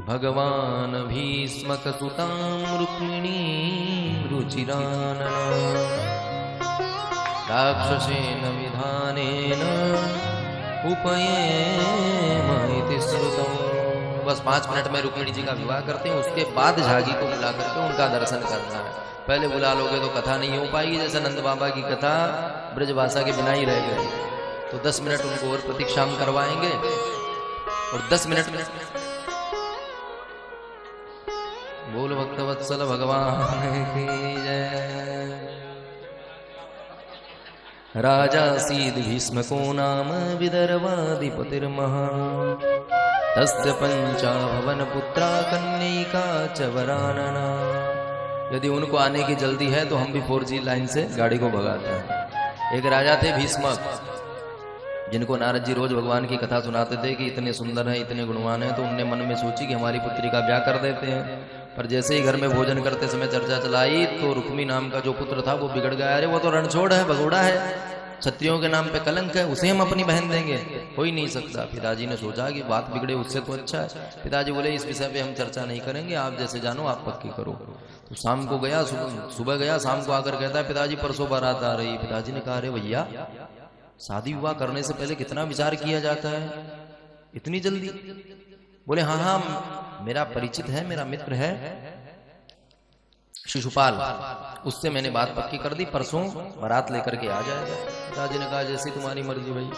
भगवान भीष्मकसुतां रुक्मिणी रुचिरानना राक्षसेन विधानेन उपयेम इति श्रुतम्। बस 5 मिनट में रुक्मिणी जी का विवाह करते हैं, उसके बाद झागी को बुला करके उनका दर्शन करना है। पहले बुला लोगे तो कथा नहीं हो पाएगी, जैसे नंद बाबा की कथा ब्रजभाषा के बिना ही रह गई। तो 10 मिनट उनको और प्रतीक्षा हम करवाएंगे और 10 मिनट में बोल भक्तवत्सल भगवान की जय। राजा सीद भीष्मको नाम विदर्भाधिपतिर्महान् तस्य पंचाभवन पुत्रा कन्यैका च वरानना। यदि उनको आने की जल्दी है तो हम भी 4G लाइन से गाड़ी को भगाते हैं। एक राजा थे भीष्मक, जिनको नारद जी रोज भगवान की कथा सुनाते थे कि इतने सुंदर हैं, इतने गुणवान हैं। तो उनने मन में सोची कि हमारी पुत्री का ब्याह कर देते हैं। पर जैसे ही घर में भोजन करते समय चर्चा चलाई तो रुक्मी नाम का जो पुत्र था वो बिगड़ गया। अरे वो तो रणछोड़ है, भगोड़ा है, क्षत्रियों के नाम पे कलंक है, उसे हम अपनी बहन देंगे, हो ही नहीं सकता। पिताजी ने सोचा कि बात बिगड़े उससे तो अच्छा है। पिताजी बोले इस विषय पे हम चर्चा नहीं करेंगे, आप जैसे जानो आप पक्की करो। तो शाम को गया, सुबह गया, शाम को आकर कहता है पिताजी परसों बारात आ रही। पिताजी ने कहा अरे भैया, शादी विवाह करने से पहले कितना विचार किया जाता है, इतनी जल्दी? बोले हाँ हाँ, मेरा परिचित है, मेरा मित्र है शिशुपाल, उससे मैंने बात पक्की कर दी, परसों बारात लेकर के आ जाएगा। पिताजी ने कहा जैसी तुम्हारी मर्जी भाई।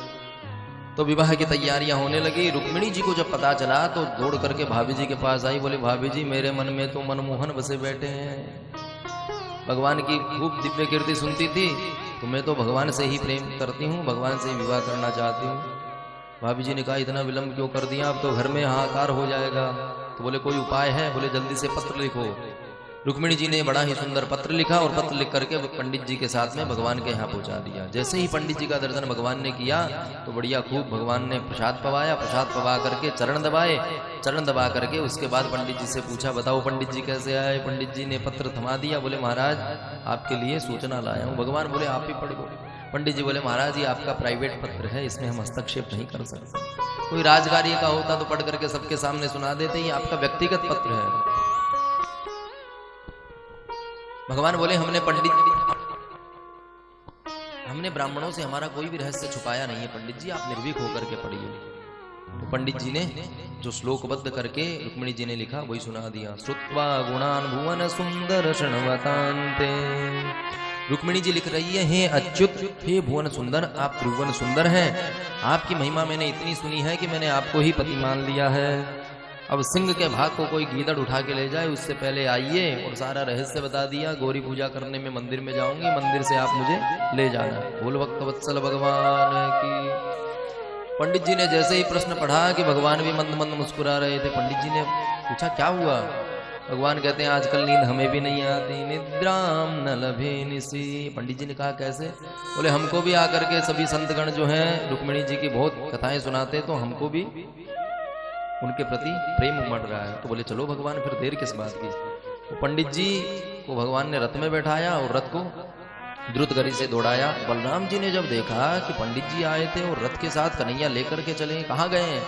तो विवाह की तैयारियां होने लगी। रुक्मिणी जी को जब पता चला तो दौड़ करके भाभी जी के पास आई। बोले भाभी जी, मेरे मन में तो मनमोहन बसे बैठे हैं, भगवान की खूब दिव्य कीर्ति सुनती थी, तो मैं तो भगवान से ही प्रेम करती हूँ, भगवान से ही विवाह करना चाहती हूँ। भाभी जी ने कहा इतना विलंब क्यों कर दिया, अब तो घर में हाहाकार हो जाएगा। तो बोले कोई उपाय है? बोले जल्दी से पत्र लिखो। रुक्मिणी जी ने बड़ा ही सुंदर पत्र लिखा और पत्र लिख करके पंडित जी के साथ में भगवान के यहाँ पहुंचा दिया। जैसे ही पंडित जी का दर्शन भगवान ने किया तो बढ़िया खूब भगवान ने प्रसाद पवाया, प्रसाद पवा करके चरण दबाए, चरण दबा करके उसके बाद पंडित जी से पूछा बताओ पंडित जी कैसे आए? पंडित जी ने पत्र थमा दिया। बोले महाराज आपके लिए सूचना लाया हूँ। भगवान बोले आप ही पढ़ दो। पंडित जी बोले महाराज ये आपका प्राइवेट पत्र है, इसमें हम हस्तक्षेप नहीं कर सकते। कोई राजकार्य का होता तो पढ़ करके सबके सामने सुना देते, ये आपका व्यक्तिगत पत्र है। भगवान बोले हमने ब्राह्मणों से हमारा कोई भी रहस्य छुपाया नहीं है पंडित जी, आप निर्भीक होकर के पढ़िए। तो पंडित जी ने जो श्लोकबद्ध करके रुक्मिणी जी ने लिखा वही सुना दिया। श्रुत्वा गुणान भुवन सुंदर क्षणवतान्ते। रुक्मिणी जी लिख रही है हे अच्युत, हे भुवन सुंदर, आप त्रिभुवन सुंदर हैं, आपकी महिमा मैंने इतनी सुनी है कि मैंने आपको ही पति मान लिया है। अब सिंह के भाग को कोई गीदड़ उठा के ले जाए उससे पहले आइए और सारा रहस्य बता दिया। गौरी पूजा करने में मंदिर में जाऊंगी, मंदिर से आप मुझे ले जाना। बोल भक्तवत्सल भगवान की। पंडित जी ने जैसे ही प्रश्न पढ़ा कि भगवान भी मंद मंद मुस्कुरा रहे थे। पंडित जी ने पूछा क्या हुआ? भगवान कहते हैं आजकल नींद हमें भी नहीं आती, निद्राम न लभे निसी। पंडित जी ने कहा कैसे? बोले हमको भी आकर के सभी संतगण जो हैं रुक्मिणी जी की बहुत कथाएं सुनाते, तो हमको भी उनके प्रति प्रेम उमड़ रहा है। तो बोले चलो भगवान फिर देर किस बात की। तो पंडित जी को भगवान ने रथ में बैठाया और रथ को द्रुत गति से दौड़ाया। बलराम जी ने जब देखा कि पंडित जी आए थे और रथ के साथ कन्हैया लेकर के चले, कहाँ गए हैं?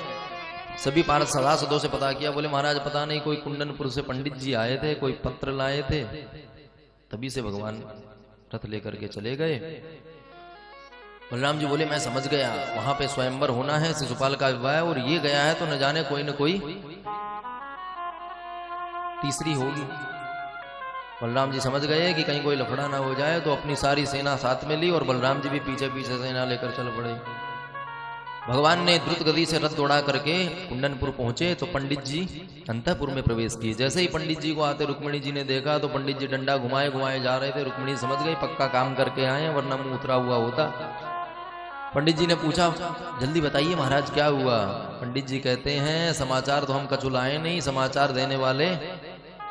सभी पार्षद सभासदों से पता किया। बोले महाराज पता नहीं, कोई कुंडनपुर से पंडित जी आए थे, कोई पत्र लाए थे, तभी से भगवान रथ लेकर के चले गए। बलराम जी बोले मैं समझ गया, वहां पे स्वयंवर होना है, शिशुपाल का विवाह है और ये गया है तो न जाने कोई न कोई तीसरी होगी। बलराम जी समझ गए कि कहीं कोई लफड़ा ना हो जाए, तो अपनी सारी सेना साथ में ली और बलराम जी भी पीछे पीछे सेना लेकर चल पड़े। भगवान ने द्रुत गति से रथ दौड़ा करके कुंडनपुर पहुंचे तो पंडित जी अंतःपुर में प्रवेश किए। जैसे ही पंडित जी को आते रुक्मिणी जी ने देखा तो पंडित जी डंडा घुमाए घुमाए जा रहे थे। रुक्मिणी समझ गई पक्का काम करके आए हैं, वरना मुंह उतरा हुआ होता। पंडित जी ने पूछा जल्दी बताइए महाराज क्या हुआ? पंडित जी कहते हैं समाचार तो हम कछु लाए नहीं, समाचार देने वाले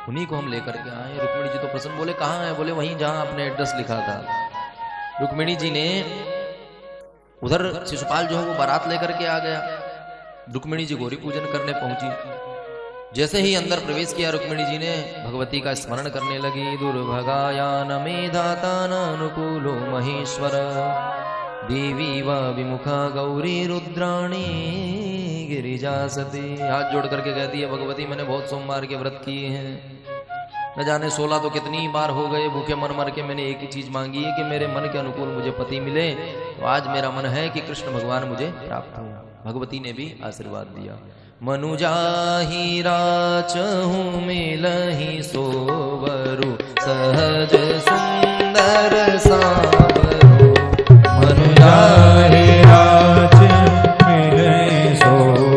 उन्हीं को हम लेकर के आए। रुक्मिणी जी तो प्रसन्न। बोले कहाँ है? बोले वहीं जहां आपने एड्रेस लिखा था। रुक्मिणी जी ने उधर शिशुपाल जो है वो बारात लेकर के आ गया। रुक्मिणी जी गौरी पूजन करने पहुंची। जैसे ही अंदर प्रवेश किया रुक्मिणी जी ने भगवती का स्मरण करने लगी। दुर्भगायान मेधाता अनुकूलो महेश्वर, देवी व विमुखा गौरी रुद्राणी गिरिजा सती। हाथ जोड़ करके कहती है भगवती मैंने बहुत सोमवार के व्रत किए हैं, न जाने 16 तो कितनी बार हो गए, भूखे मर मर के मैंने एक ही चीज मांगी है कि मेरे मन के अनुकूल मुझे पति मिले। तो आज मेरा मन है कि कृष्ण भगवान मुझे प्राप्त हो। भगवती ने भी आशीर्वाद दिया। मनुजाहि राचहु मिलहि सोवरु सहज सुंदर सावरु। मनुजाहि राच मिलहि सोवरु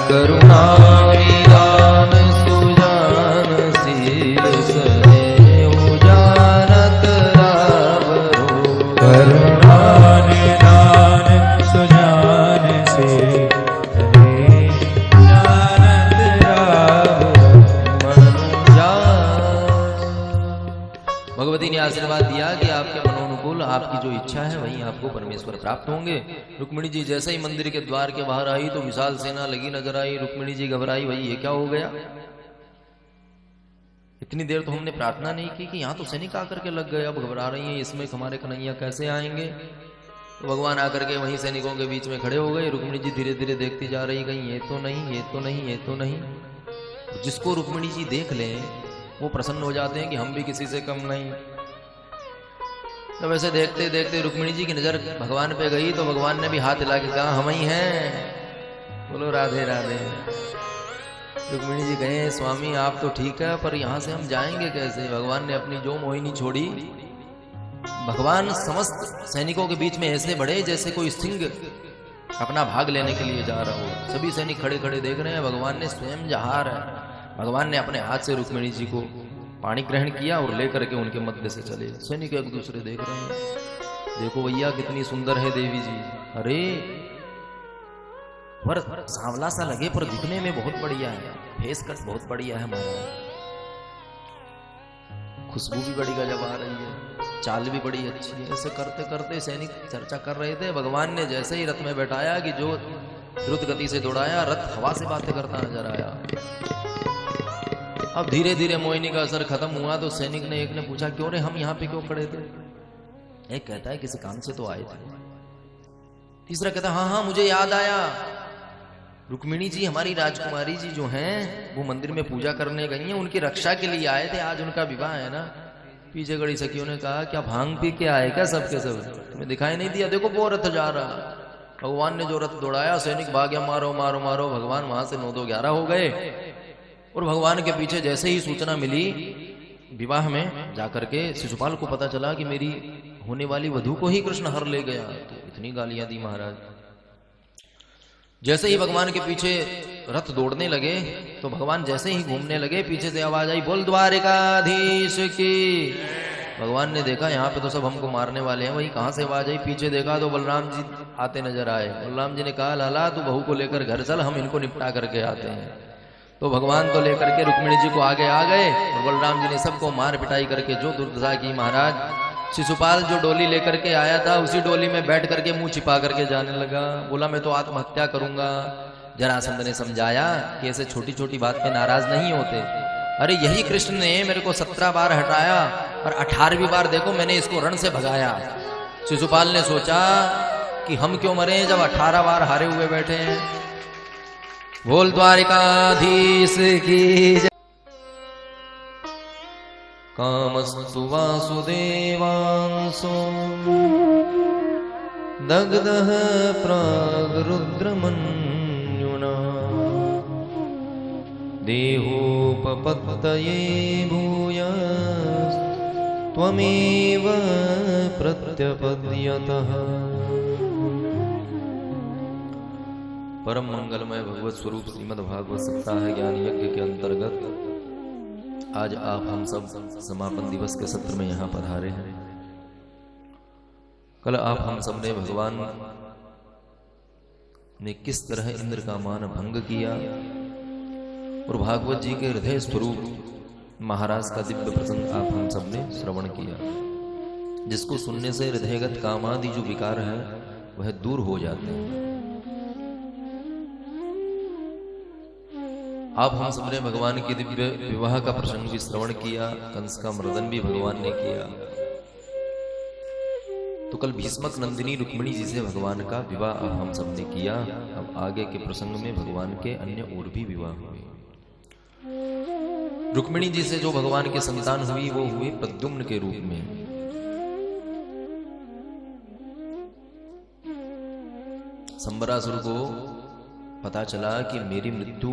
करुणा निदान सुजान शील सने उजानत रावरो। करुणा निदान सुजान शील सने उजानत रावरो। मनुजा। भगवती ने आशीर्वाद दिया कि आपके मनोनुकूल आपकी जो इच्छा है वही आपको परमेश्वर प्राप्त होंगे। रुक्मिणी जी जैसे ही मंदिर के द्वार के बाहर आई तो विशाल सेना लगी नजर आई। रुक्मिणी जी घबराई, भाई ये क्या हो गया, इतनी देर तो हमने प्रार्थना नहीं की कि यहाँ तो सैनिक आकर के लग गए, अब घबरा रही हैं, इसमें हमारे कन्हैया कैसे आएंगे। तो भगवान आकर के वहीं सैनिकों के बीच में खड़े हो गए। रुक्मिणी जी धीरे धीरे देखती जा रही, कहीं ये तो नहीं, ये तो नहीं, ये तो नहीं। जिसको रुक्मिणी जी देख लें वो प्रसन्न हो जाते हैं कि हम भी किसी से कम नहीं। तो वैसे देखते देखते रुक्मिणी जी की नजर भगवान पे गई तो भगवान ने भी हाथ हिला के कहा हम ही हैं, बोलो राधे राधे। रुक्मिणी जी कहे स्वामी आप तो ठीक है पर यहाँ से हम जाएंगे कैसे। भगवान ने अपनी जो मोहिनी छोड़ी। भगवान समस्त सैनिकों के बीच में ऐसे बढ़े जैसे कोई सिंह अपना भाग लेने के लिए जा रहा हो। सभी सैनिक खड़े खड़े देख रहे हैं, भगवान ने स्वयं जहार है। भगवान ने अपने हाथ से रुक्मिणी जी को पानी ग्रहण किया और लेकर के उनके मध्य से चले। सैनिक एक दूसरे देख रहे हैं, देखो भैया कितनी सुंदर है देवी जी। अरे पर सांवला सा लगे पर दिखने में बहुत बढ़िया है, फेस कट बहुत बढ़िया है महाराज, खुशबू भी बड़ी गजब आ रही है, चाल भी बड़ी अच्छी है। ऐसे करते करते सैनिक चर्चा कर रहे थे। भगवान ने जैसे ही रथ में बैठाया कि जो द्रुत गति से दौड़ाया, रथ हवा से बातें करता नजर आया। अब धीरे धीरे मोहिनी का असर खत्म हुआ तो सैनिक ने एक ने पूछा क्यों रे हम यहाँ पे क्यों खड़े थे। एक कहता है किसी काम से तो आए थे। तीसरा कहता हाँ हाँ मुझे याद आया, रुक्मिणी जी हमारी राजकुमारी जी जो हैं वो मंदिर में पूजा करने गई हैं, उनकी रक्षा के लिए आए थे, आज उनका विवाह है ना। पीछे गड़ी सखियों ने कहा क्या भांग पी के आए क्या सबके सब, तुम्हें दिखाई नहीं दिया, देखो वो रथ जा रहा। भगवान ने जो रथ दौड़ाया सैनिक भाग्य मारो मारो मारो, भगवान वहां से 9-2-11 हो गए। और भगवान के पीछे जैसे ही सूचना मिली विवाह में जाकर के शिशुपाल को पता चला कि मेरी होने वाली वधू को ही कृष्ण हर ले गया, तो इतनी गालियां दी महाराज। जैसे ही भगवान के पीछे रथ दौड़ने लगे तो भगवान जैसे ही घूमने लगे पीछे से आवाज आई बोल द्वारिकाधीश की। भगवान ने देखा यहाँ पे तो सब हमको मारने वाले हैं, वही कहाँ से आवाज आई, पीछे देखा तो बलराम जी आते नजर आए। बलराम जी ने कहा लाला तू बहू को लेकर घर चल, हम इनको निपटा करके आते हैं। तो भगवान तो लेकर के रुक्मिणी जी को आगे आ गए और बलराम जी ने सबको मार पिटाई करके जो दुर्दशा की महाराज। शिशुपाल जो डोली लेकर के आया था उसी डोली में बैठ करके मुंह छिपा करके जाने लगा, बोला मैं तो आत्महत्या करूंगा। जरासंध ने समझाया कि ऐसे छोटी छोटी बात पे नाराज नहीं होते। अरे यही कृष्ण ने मेरे को 17 बार हटाया और 18वीं बार देखो मैंने इसको रण से भगाया। शिशुपाल ने सोचा कि हम क्यों मरे जब 18 बार हारे हुए बैठे हैं। बोल द्वारिकाधीश की जय। कामस्तु वासुदेवांसो दग्धः प्रागरुद्रमन्युना देहोपपत्तये भूयस्त्वमेव प्रत्यपद्यतः। परम मंगलमय भगवत स्वरूप श्रीमद् भागवत सप्ताह ज्ञान यज्ञ के अंतर्गत आज आप हम सब समापन दिवस के सत्र में यहाँ पधारे हैं। कल आप हम सब ने भगवान ने किस तरह इंद्र का मान भंग किया और भागवत जी के हृदय स्वरूप महाराज का दिव्य प्रसंग आप हम सब ने श्रवण किया, जिसको सुनने से हृदयगत कामादि जो विकार है वह दूर हो जाते हैं। आप हम सबने भगवान के दिव्य विवाह का प्रसंग भी श्रवण किया, कंस का मर्दन भी भगवान ने किया। तो तो कल भीष्मक नंदिनी रुक्मिणी जी से भगवान का विवाह हम सबने किया। अब आगे के प्रसंग में भगवान के अन्य और भी विवाह हुए। रुक्मिणी जी से जो भगवान की संतान हुई वो हुई प्रद्युम्न के रूप में। संबरासुर को पता चला कि मेरी मृत्यु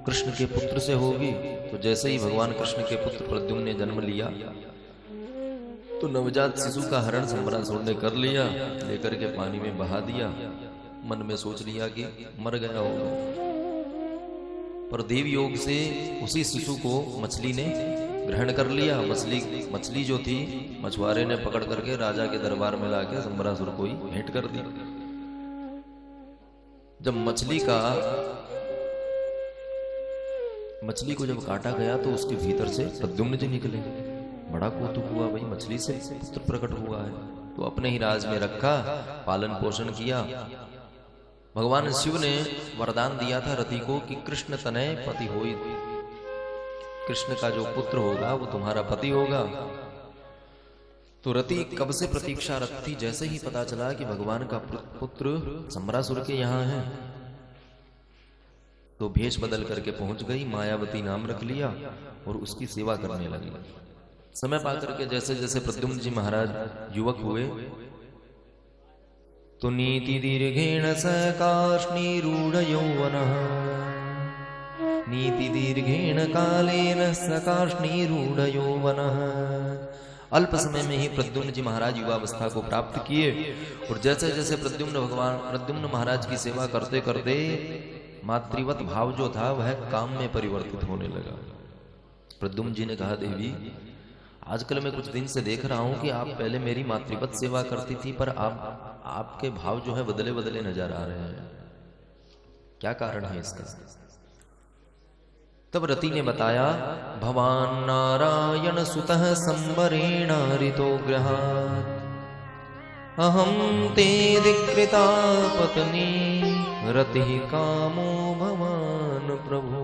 कृष्ण के पुत्र से होगी, तो जैसे ही भगवान कृष्ण के पुत्र प्रद्युम्न ने जन्म लिया तो नवजात शिशु का हरण संबरासुर ने कर लिया, लेकर के पानी में बहा दिया। मन में सोच लिया कि मर गया होगा, पर देव योग से उसी शिशु को मछली ने ग्रहण कर लिया। मछली जो थी मछुआरे ने पकड़ करके राजा के दरबार में लाके संबरासुर को ही भेंट कर दी। जब मछली को जब काटा गया तो उसके भीतर से प्रद्युम्न जी निकले। बड़ा कौतुक हुआ, भाई मछली से पुत्र प्रकट हुआ है। तो अपने ही राज में रखा, पालन पोषण किया। भगवान शिव ने वरदान दिया था रति को कि कृष्ण तनय पति होई, कृष्ण का जो पुत्र होगा वो तुम्हारा पति होगा। तो रति कब से प्रतीक्षारत थी। जैसे ही पता चला कि भगवान का पुत्र संबरासुर के यहाँ है तो भेष बदल करके पहुंच गई, मायावती नाम रख लिया और उसकी सेवा करने लगी। समय पाकर के जैसे जैसे प्रद्युम्न जी महाराज युवक हुए तो नीति दीर्घेण सकार्ष्णीरूढ़ यौवनः, नीति दीर्घेण कालेन सकार्ष्णीरूढ़ यौवनः। अल्प समय में ही प्रद्युम्न जी महाराज युवावस्था को प्राप्त किए और जैसे जैसे प्रद्युम्न महाराज की सेवा करते करते मातृवत भाव जो था वह काम में परिवर्तित होने लगा। प्रद्युम्न जी ने कहा, देवी आजकल मैं कुछ दिन से देख रहा हूं कि आप पहले मेरी मातृवत सेवा करती थी, पर आपके भाव जो है बदले बदले नजर आ रहे हैं, क्या कारण है इसका। तब रति ने बताया, भवान नारायण सुतः संबरेण ऋतो गृहात् अहम ते दिक्कृता पत्नी रति कामो भवान प्रभु।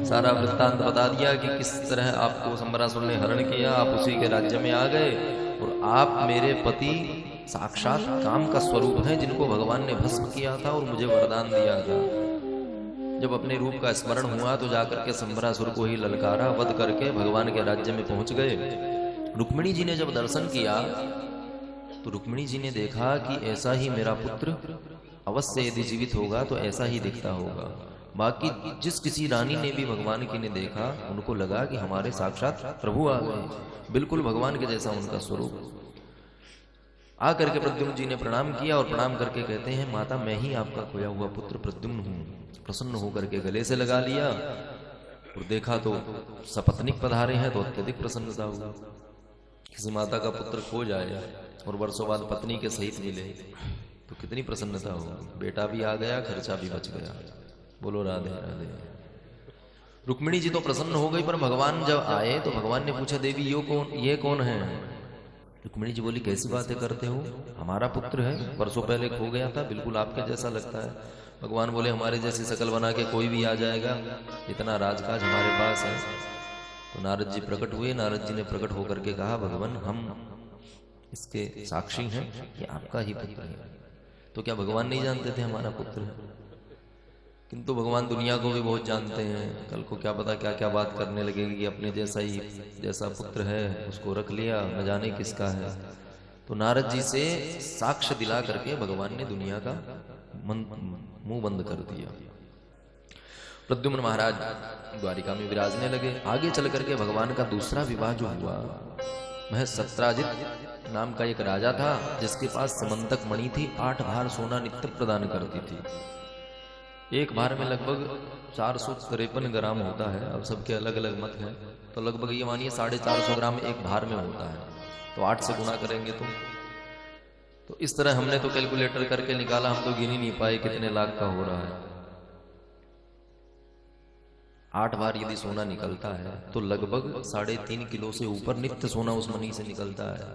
सारा वृत्तांत बता दिया कि किस तरह आपको संबरासुर ने हरण किया, आप उसी के राज्य में आ गए और आप मेरे पति साक्षात काम का स्वरूप हैं, जिनको भगवान ने भस्म किया था और मुझे वरदान दिया था। जब अपने रूप का स्मरण हुआ तो जाकर के संबरासुर को ही ललकारा, वध करके भगवान के राज्य में पहुंच गए। रुक्मिणी जी ने जब दर्शन किया तो रुक्मिणी जी ने देखा कि ऐसा ही मेरा पुत्र अवश्य यदि जीवित होगा तो ऐसा ही दिखता होगा। बाकी जिस किसी रानी ने भी भगवान की ने देखा उनको लगा कि हमारे साक्षात प्रभु आ गए, बिल्कुल भगवान के जैसा उनका स्वरूप। आकर के प्रद्युम्न जी ने प्रणाम किया और प्रणाम करके कहते हैं, माता मैं ही आपका खोया हुआ पुत्र प्रद्युम्न हूँ। प्रसन्न होकर के गले से लगा लिया और देखा तो सपत्निक पधारे हैं तो अत्यधिक प्रसन्नता हुआ। किसी माता का पुत्र खो जाए और वर्षों बाद पत्नी के सहित मिले तो कितनी प्रसन्नता हो। बेटा भी आ गया, खर्चा भी बच गया। बोलो राधे राधे। रुक्मिणी जी तो प्रसन्न हो गई, पर भगवान जब आए तो भगवान ने पूछा, देवी ये कौन है। रुक्मिणी जी बोली, कैसी बातें करते हो, हमारा पुत्र है, वर्षों पहले खो गया था, बिल्कुल आपके जैसा लगता है। भगवान बोले, हमारे जैसी शकल बना के कोई भी आ जाएगा, इतना राजकाज हमारे पास है। तो नारद जी प्रकट हुए। नारद जी ने प्रकट होकर के कहा, भगवान हम इसके साक्षी हैं कि आपका ही पुत्र है। तो क्या भगवान नहीं जानते थे हमारा पुत्र है? किंतु भगवान दुनिया को भी बहुत जानते हैं। कल को क्या पता क्या क्या बात करने लगेगी कि अपने जैसा पुत्र है उसको रख लिया, न जाने किसका है। तो नारद जी से साक्ष्य दिला करके भगवान ने दुनिया का मुंह बंद कर दिया। प्रद्युम्न महाराज द्वारिका में विराजने लगे। आगे चल करके भगवान का दूसरा विवाह जो हुआ, वह सत्राजित नाम का एक राजा था जिसके पास समंतक मणि थी। 8 भार सोना नित्य प्रदान करती थी। एक भार में लगभग 453 ग्राम होता है। अब सबके अलग अलग मत हैं, तो लगभग ये मानिए 450 ग्राम एक भार में होता है। तो 8 से गुना करेंगे तो इस तरह हमने तो कैलकुलेटर करके निकाला, हम तो गिन ही नहीं पाए कितने लाख का हो रहा है। 8 बार यदि सोना निकलता है तो लगभग 3.5 किलो से ऊपर नित्य सोना उस मणि से निकलता है।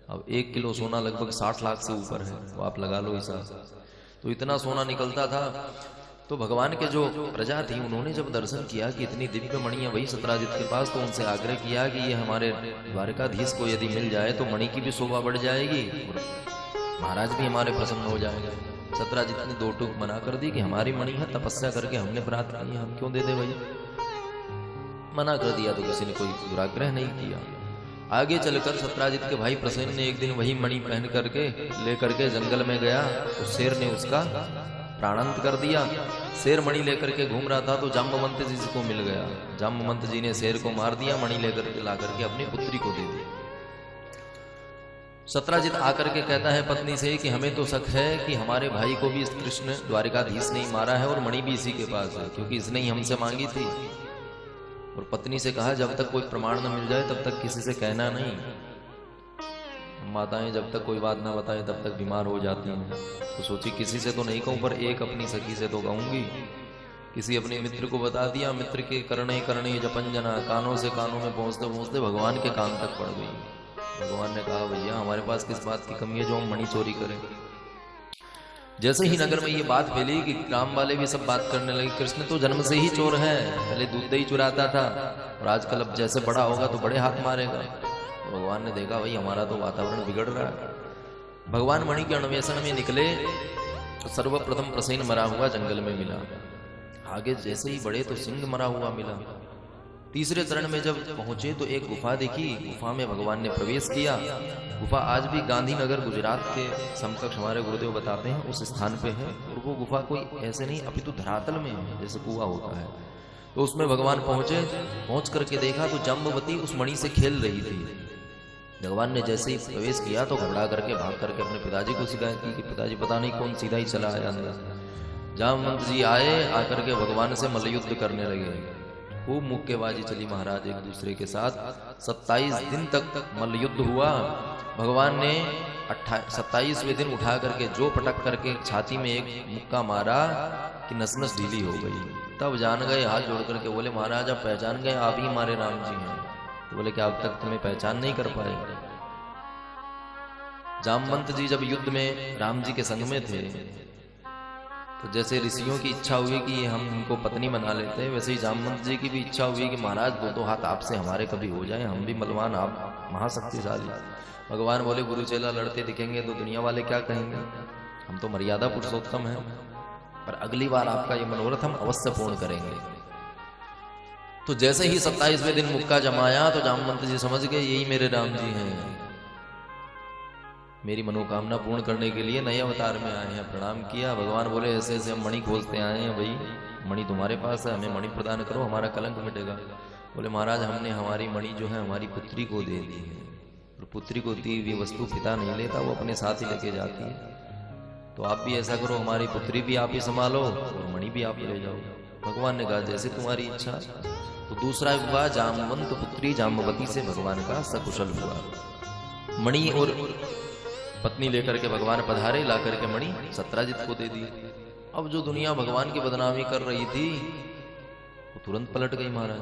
अब 1 किलो सोना लगभग 60 लाख से ऊपर है, तो आप लगा लो हिसाब। तो इतना सोना निकलता था। तो भगवान के जो प्रजा थी उन्होंने जब दर्शन किया कि इतनी दिव्य मणि है वही सत्राजित के पास, तो उनसे आग्रह किया कि ये हमारे द्वारकाधीश को यदि मिल जाए तो मणि की भी शोभा बढ़ जाएगी और महाराज भी हमारे प्रसन्न हो जाएगा। सत्राजित ने दो टूक मना कर दी कि हमारी मणि है, तपस्या करके हमने प्राप्त की है, हम क्यों दे दे भैया। मना कर दिया तो किसी ने कोई दुराग्रह नहीं किया। आगे चलकर सत्राजित के भाई प्रसेन ने एक दिन वही मणि पहन करके लेकर के जंगल में गया, तो शेर ने उसका प्राणांत कर दिया। शेर मणि लेकर के घूम रहा था तो जाम्बवंत जी को मिल गया। जाम्बवंत जी ने शेर को मार दिया, मणि लेकर के ला करके अपनी पुत्री को दे दी। सत्राजित आकर के कहता है पत्नी से कि हमें तो शक है कि हमारे भाई को भी इस कृष्ण द्वारिकाधीश ने ही मारा है और मणि भी इसी के पास है, क्योंकि इसने ही हमसे मांगी थी। और पत्नी से कहा जब तक कोई प्रमाण न मिल जाए तब तक किसी से कहना नहीं। माताएं जब तक कोई बात ना बताए तब तक बीमार हो जाती हैं, तो सोची किसी से तो नहीं कहूं पर एक अपनी सखी से तो कहूंगी। किसी अपने मित्र को बता दिया, मित्र के करणे करणे जपंजना, कानों से कानों में पहुंचते पहुंचते भगवान के कान तक पड़ गई। भगवान ने कहा भैया हमारे पास किस बात की कमी है जो हम मणि चोरी करें। जैसे ही नगर में ये बात फैली कि ग्राम वाले भी सब बात करने लगे, कृष्ण तो जन्म से ही चोर है, पहले दूध दही चुराता था और आजकल अब जैसे बड़ा होगा तो बड़े हाथ मारेगा। भगवान ने देखा भाई हमारा तो वातावरण बिगड़ रहा है। भगवान मणि के अन्वेषण में निकले तो सर्वप्रथम प्रसेन मरा हुआ जंगल में मिला। आगे जैसे ही बढ़े तो सिंह मरा हुआ मिला। तीसरे चरण में जब पहुंचे तो एक गुफा देखी, गुफा में भगवान ने प्रवेश किया। गुफा आज भी गांधीनगर गुजरात के समकक्ष हमारे गुरुदेव बताते हैं उस स्थान पे है, और वो गुफा कोई ऐसे नहीं अपितु धरातल में है जैसे कुआं होता है। तो उसमें भगवान पहुंचे, पहुंच करके देखा तो जाम्बवती उस मणि से खेल रही थी। भगवान ने जैसे ही प्रवेश किया तो घबरा करके भाग करके अपने पिताजी को शिकायत की कि पिताजी पता नहीं कौन सीधा ही चला आया अंदर। जामवंत जी आए, आकर के भगवान से मल्लयुद्ध करने लगे। खूब मुक्केबाजी चली महाराज एक दूसरे के साथ। 27 दिन तक मल्लयुद्ध हुआ। भगवान ने 27वें दिन उठा करके जो पटक करके छाती में एक मुक्का मारा कि नस नस ढीली हो गई। तब जान गए, हाथ जोड़ करके बोले महाराज आप पहचान गए, आप ही हमारे राम जी हैं। तो बोले कि अब तक तुम्हें पहचान नहीं कर पाए। जामवंत जी जब युद्ध में राम जी के संग में थे तो जैसे ऋषियों की इच्छा हुई कि हम इनको पत्नी बना लेते हैं, वैसे ही जामवंत जी की भी इच्छा हुई कि महाराज दो हाथ आपसे हमारे कभी हो जाए, हम भी बलवान आप महाशक्तिशाली। भगवान बोले गुरु चेला लड़ते दिखेंगे तो दुनिया वाले क्या कहेंगे, हम तो मर्यादा पुरुषोत्तम हैं, पर अगली बार आपका ये मनोरथ हम अवश्य पूर्ण करेंगे। तो जैसे ही 27वें दिन मुक्का जमाया तो जामवंत जी समझ गए यही मेरे राम जी हैं, मेरी मनोकामना पूर्ण करने के लिए नए अवतार में आए हैं। प्रणाम किया। भगवान बोले ऐसे ऐसे हम मणि खोजते आए हैं, भाई मणि तुम्हारे पास है, हमें मणि प्रदान करो, हमारा कलंक मिटेगा। बोले महाराज हमने हमारी मणि जो है हमारी पुत्री को दे दी है, और पुत्री को दी हुई वस्तु पिता नहीं लेता, वो अपने साथ ही लेके जाती है। तो आप भी ऐसा करो, हमारी पुत्री भी आप ही संभालो और मणि भी आप ले जाओ। भगवान ने कहा जैसे तुम्हारी इच्छा। तो दूसरा विवाह जामवंत पुत्री जाम्बवती से भगवान का सकुशल हुआ। मणि और पत्नी लेकर के भगवान पधारे, ला करके मणि सत्राजित को दे दी। अब जो दुनिया भगवान की बदनामी कर रही थी वो तुरंत पलट गई महाराज।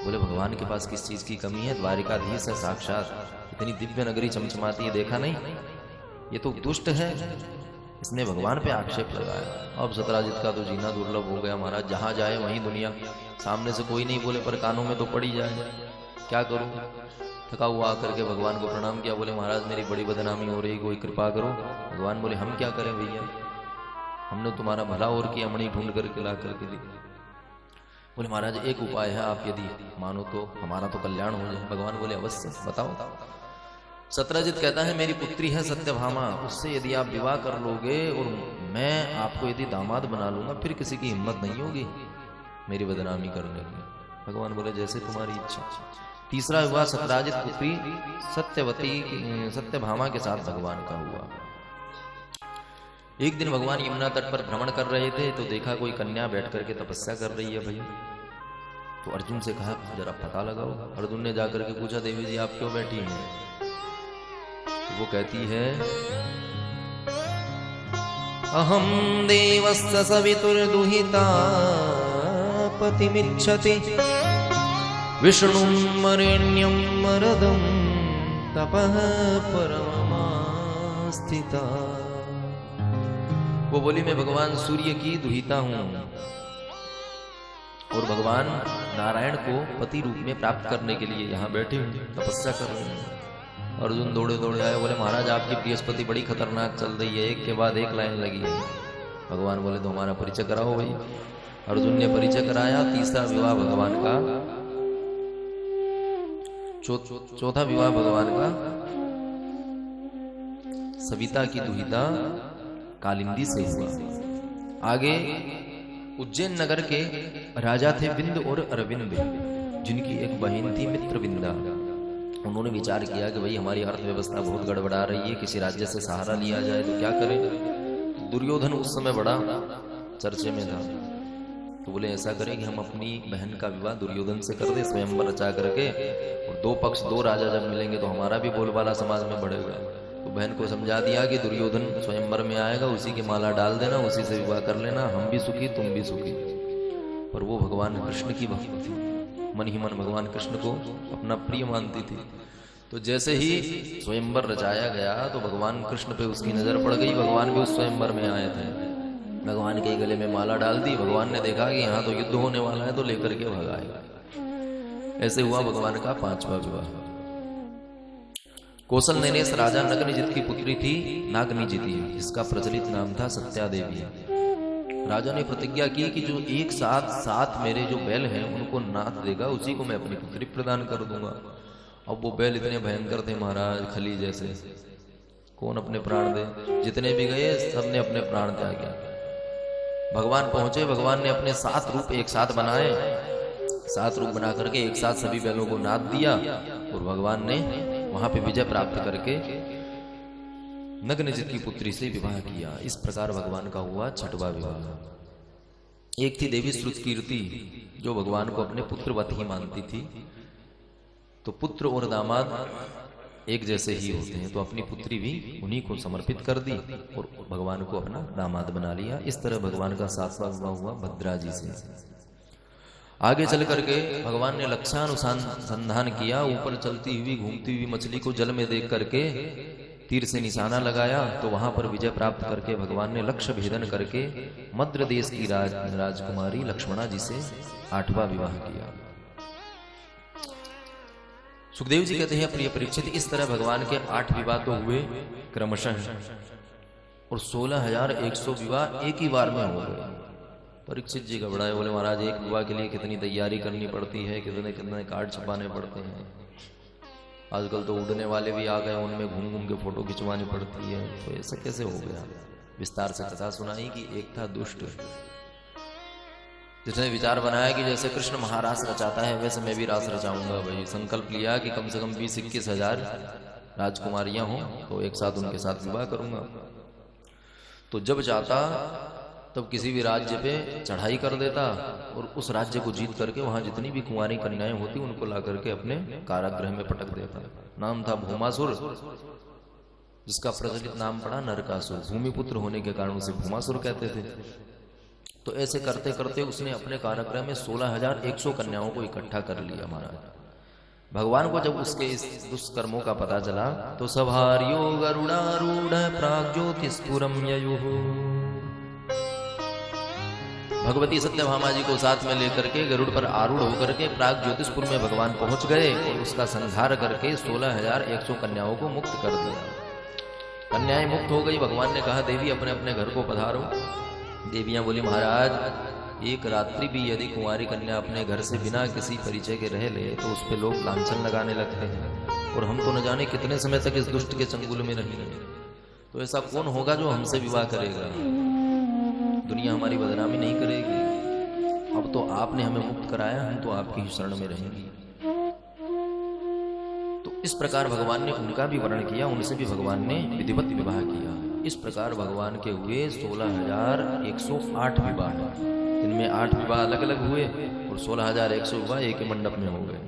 बोले भगवान के पास किस चीज की कमी है, द्वारिकाधीश है साक्षात, इतनी दिव्य नगरी चमचमाती है, देखा नहीं, ये तो दुष्ट है। इसने भगवान पे आक्षेप लगाया। अब सत्राजित का तो जीना दुर्लभ हो गया महाराज, जहां जाए वहीं दुनिया, सामने से कोई नहीं बोले पर कानों में तो पड़ी जाए, क्या करूं। थका हुआ आकर के भगवान को प्रणाम किया। बोले महाराज मेरी बड़ी बदनामी हो रही, कोई कृपा करो। भगवान बोले हम क्या करें भैया, हमने तुम्हारा भला और किया, मणि ढूंढ करके ला करके दी। बोले महाराज एक उपाय है, आप यदि मानो तो हमारा तो कल्याण हो जाए। भगवान बोले अवश्य बताओ। सत्राजित कहता है मेरी पुत्री है सत्यभामा, उससे यदि आप विवाह कर लोगे और मैं आपको यदि दामाद बना लूंगा, फिर किसी की हिम्मत नहीं होगी मेरी बदनामी करने की। भगवान बोले जैसे तुम्हारी इच्छा। तीसरा विवाह सत्राजित पुत्री सत्यभामा के साथ भगवान का हुआ। एक दिन भगवान यमुना तट पर भ्रमण कर रहे थे तो देखा कोई कन्या बैठ करके तपस्या कर रही है भैया। तो अर्जुन से कहा जरा पता लगाओ। अर्जुन ने जाकर के पूछा देवी जी आप क्यों बैठी हैं। तो वो कहती है अहम देवस्य सवितुर्दुहिता पतिमिच्छति विष्णुं वरेण्यं वरदं तपः परममास्थिता। वो बोली मैं भगवान सूर्य की दुहिता हूं और भगवान नारायण को पति रूप में प्राप्त करने के लिए यहाँ बैठे हूं, तपस्या कर रहे हैं। अर्जुन दौड़े दौड़े आए, बोले महाराज आपकी बृहस्पति बड़ी खतरनाक चल रही है, एक के बाद एक लाइन लगी है। भगवान बोले तो हमारा परिचय कराओ भाई। अर्जुन ने परिचय कराया। तीसरा विवाह भगवान का, चौथा विवाह भगवान का सविता की दुहिता कालिंदी से हुआ। आगे उज्जैन नगर के राजा थे विंद और अरविंद, जिनकी एक बहन थी मित्रविंदा। उन्होंने विचार किया कि भाई हमारी अर्थव्यवस्था बहुत गड़बड़ा रही है, किसी राज्य से सहारा लिया जाए तो क्या करें। दुर्योधन उस समय बड़ा चर्चे में था, तो बोले ऐसा करें कि हम अपनी बहन का विवाह दुर्योधन से कर दे, स्वयंवर रचा करके, और दो पक्ष दो राजा जब मिलेंगे तो हमारा भी बोलबाला समाज में बढ़ेगा। तो बहन को समझा दिया कि दुर्योधन स्वयंवर में आएगा, उसी की माला डाल देना, उसी से विवाह कर लेना, हम भी सुखी तुम भी सुखी। पर वो भगवान कृष्ण की भक्त थी, मन ही मन भगवान कृष्ण को अपना प्रिय मानती थी। तो जैसे ही स्वयंवर रचाया गया तो भगवान कृष्ण पे उसकी नजर पड़ गई। भगवान भी उस स्वयंवर में आए थे, भगवान के गले में माला डाल दी। भगवान ने देखा कि यहाँ तो युद्ध होने वाला है, तो लेकर के भगाए। ऐसे हुआ भगवान का पांचवा विवाह। कौशल नैनेश राजा नग्नजित की पुत्री थी नागनिजिति, जिसका प्रचलित नाम था सत्या देवी। राजा ने प्रतिज्ञा की कि जो एक साथ सात मेरे जो बैल हैं उनको नाथ देगा, उसी को मैं अपनी पुत्री प्रदान कर दूंगा। अब वो बैल इतने भयंकर थे महाराज, खली जैसे, कौन अपने प्राण दे। जितने भी गए सबने अपने प्राण त्यागे। भगवान पहुंचे, भगवान ने अपने 7 रूप एक साथ बनाए, 7 रूप बना करके एक साथ सभी बैलों को नाद दिया, और भगवान ने वहां पे विजय प्राप्त करके नग्नजित की पुत्री से विवाह किया। इस प्रकार भगवान का हुआ छठवां विवाह। एक थी देवी श्रुतकीर्ति, जो भगवान को अपने पुत्रवत ही मानती थी। तो पुत्र और दामाद एक जैसे ही होते हैं, तो अपनी पुत्री भी उन्हीं को समर्पित कर दी और भगवान को अपना दामाद बना लिया। इस तरह भगवान का 7वां विवाह हुआ भद्रा जी से। आगे चल करके भगवान ने लक्ष्यानुसंधान किया। ऊपर चलती हुई घूमती हुई मछली को जल में देख करके तीर से निशाना लगाया, तो वहां पर विजय प्राप्त करके भगवान ने लक्ष्य भेदन करके मद्र देश की राजकुमारी लक्ष्मणा जी से 8वां विवाह किया। सुखदेव जी कहते हैं प्रिय परीक्षित, इस तरह भगवान के 8 विवाह तो हुए क्रमशः, और 16,100 विवाह एक ही बार में हो गए। परीक्षित जी घबराए, बोले महाराज एक विवाह के लिए कितनी तैयारी करनी पड़ती है, कितने कितने कार्ड छपाने पड़ते हैं। आजकल तो उड़ने वाले भी आ गए, उनमें घूम घूम के फोटो खिंचवानी पड़ती है। तो ऐसा कैसे हो गया। विस्तार से कथा सुनाई कि एक था दुष्ट, जिसने विचार बनाया कि जैसे कृष्ण महारास रचाता है वैसे मैं भी रास रचाऊंगा। भाई संकल्प लिया कि कम से कम 20-21 हजार राजकुमारियां हों, तो एक साथ उनके साथ विवाह करूंगा। तो जब जाता तब किसी भी राज्य पे चढ़ाई कर देता, और उस राज्य को जीत करके वहां जितनी भी कुंवारी कन्याएं होती उनको ला करके अपने कारागृह में पटक देता। नाम था भूमासुर, जिसका प्रचलित नाम पड़ा नरकासुर। भूमिपुत्र होने के कारण उसे भूमासुर कहते थे। तो ऐसे करते करते उसने अपने कारागृह में 16,100 कन्याओं को इकट्ठा कर लिया महाराज। भगवान को जब उसके इस दुष्कर्मों का पता चला तो सभार्यो गरुडारूढ़ प्राग्ज्योतिस्फुरं ययुः, भगवती सत्यभामा जी को साथ में लेकर के गरुड़ पर आरूढ़ होकर के प्राग ज्योतिषपुर में भगवान पहुंच गए और उसका संहार करके 16,100 कन्याओं को मुक्त कर दिया। कन्याएं मुक्त हो गई। भगवान ने कहा देवी अपने अपने घर को पधारो। देवियां बोली महाराज एक रात्रि भी यदि कुंवारी कन्या अपने घर से बिना किसी परिचय के रह ले तो उस पे लोग लांछन लगाने लगते हैं, और हम तो न जाने कितने समय तक इस दुष्ट के चंगुल में रहेंगे। तो ऐसा कौन होगा जो हमसे विवाह करेगा। दुनिया हमारी बदनामी नहीं करेगी। अब तो आपने हमें मुक्त कराया, हम तो आपकी ही शरण में रहेंगे। तो इस प्रकार भगवान ने उनका भी वर्णन किया, उनसे भी भगवान ने विधिवत विवाह किया। इस प्रकार भगवान के हुए 16,108 विवाह, इनमें 8 विवाह अलग अलग हुए और 16,100 विवाह एक ही मंडप में हो गए।